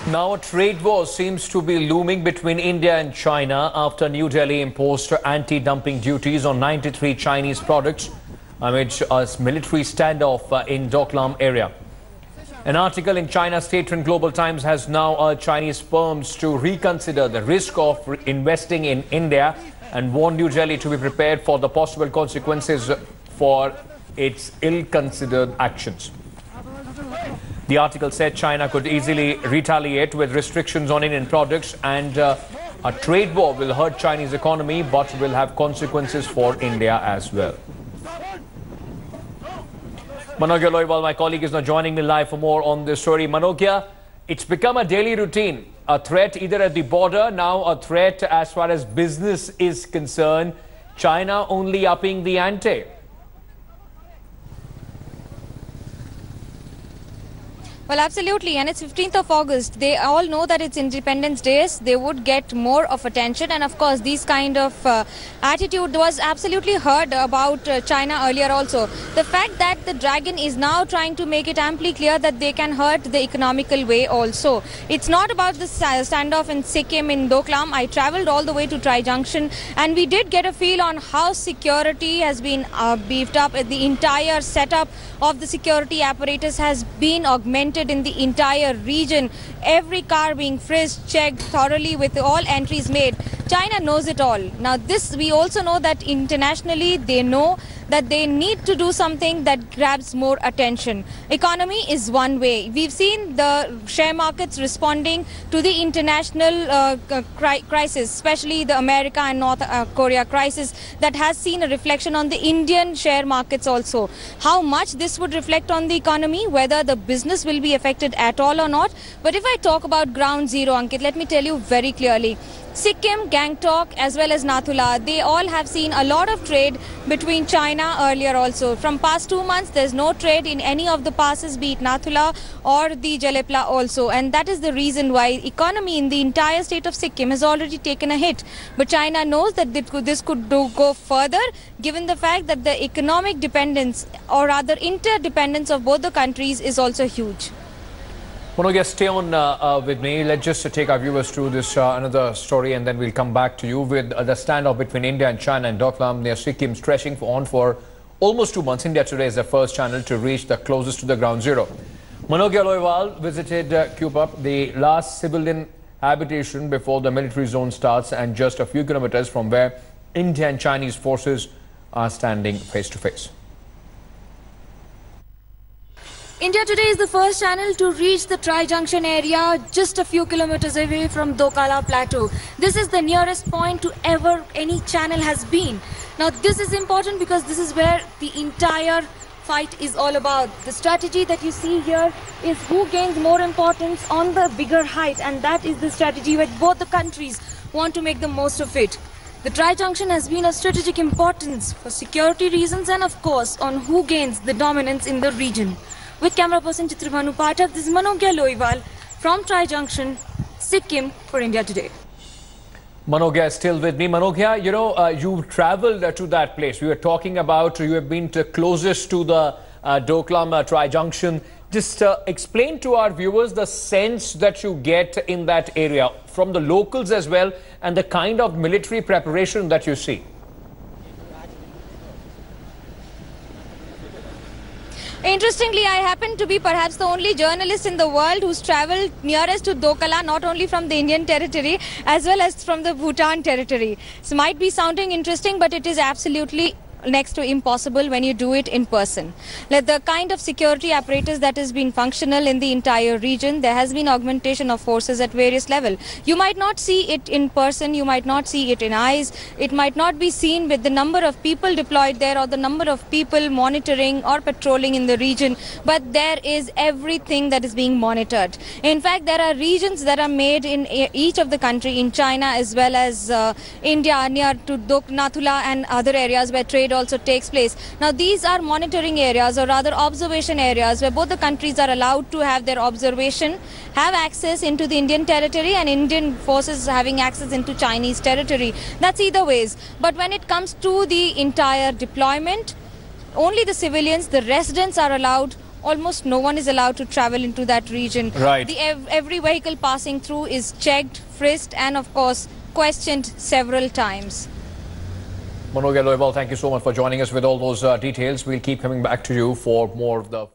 Now a trade war seems to be looming between India and China after New Delhi imposed anti-dumping duties on 93 Chinese products amid a military standoff in Doklam area. An article in China State-run Global Times has now urged Chinese firms to reconsider the risk of investing in India and warned New Delhi to be prepared for the possible consequences for its ill-considered actions. The article said China could easily retaliate with restrictions on Indian products, and a trade war will hurt Chinese economy but will have consequences for India as well. Manogya Loiwal, my colleague, is now joining me live for more on this story. Manogya, it's become a daily routine, a threat either at the border, now a threat as far as business is concerned. China only upping the ante. Well, absolutely, and it's 15th of August. They all know that it's Independence Day. They would get more of attention, and of course, this kind of attitude was absolutely heard about China earlier also. The fact that the dragon is now trying to make it amply clear that they can hurt the economical way also. It's not about the standoff in Sikkim in Doklam. I travelled all the way to Tri Junction, and we did get a feel on how security has been beefed up. The entire setup of the security apparatus has been augmented in the entire region. Every car being frisked, checked thoroughly with all entries made. China knows it all. Now this, we also know that internationally they know that they need to do something that grabs more attention. Economy is one way. We've seen the share markets responding to the international crisis, especially the America and North Korea crisis, that has seen a reflection on the Indian share markets also. How much this would reflect on the economy, whether the business will be affected at all or not. But if I talk about ground zero, Ankit, let me tell you very clearly. Sikkim, Gangtok as well as Nathula, they all have seen a lot of trade between China earlier also. From past 2 months, there's no trade in any of the passes, be it Nathula or the Jalepla also. And that is the reason why economy in the entire state of Sikkim has already taken a hit. But China knows that this could go further, given the fact that the economic dependence, or rather interdependence of both the countries, is also huge. Manogya, stay on with me. Let's just take our viewers through this another story, and then we'll come back to you with the standoff between India and China and Doklam near Sikkim stretching on for almost 2 months. India today is the first channel to reach the closest to the ground zero. Manogya Loiwal visited Kupup, the last civilian habitation before the military zone starts, and just a few kilometers from where India and Chinese forces are standing face to face. India today is the first channel to reach the Tri Junction area, just a few kilometers away from Dokala Plateau. This is the nearest point to ever any channel has been. Now this is important because this is where the entire fight is all about. The strategy that you see here is who gains more importance on the bigger height, and that is the strategy where both the countries want to make the most of it. The Tri Junction has been of strategic importance for security reasons and of course on who gains the dominance in the region. With camera person Chitrabhanu Pathak, this is Manogya Loiwal from Tri Junction, Sikkim for India Today. Manogya is still with me. Manogya, you know, you travelled to that place. We were talking about you have been closest to the Doklam Tri Junction. Just explain to our viewers the sense that you get in that area from the locals as well, and the kind of military preparation that you see. Interestingly, I happen to be perhaps the only journalist in the world who's travelled nearest to Dokala, not only from the Indian territory as well as from the Bhutan territory. So might be sounding interesting, but it is absolutely next to impossible when you do it in person. Like the kind of security apparatus that has been functional in the entire region, there has been augmentation of forces at various levels. You might not see it in person, you might not see it in eyes, it might not be seen with the number of people deployed there or the number of people monitoring or patrolling in the region, but there is everything that is being monitored. In fact, there are regions that are made in each of the country, in China as well as India, near to Nathula and other areas where trade also takes place. Now these are monitoring areas, or rather observation areas, where both the countries are allowed to have their observation, have access into the Indian territory, and Indian forces having access into Chinese territory. That's either ways. But when it comes to the entire deployment, only the civilians, the residents are allowed almost no one is allowed to travel into that region. Right. Every vehicle passing through is checked, frisked, and of course questioned several times. Manohar, well, thank you so much for joining us with all those details. We'll keep coming back to you for more of the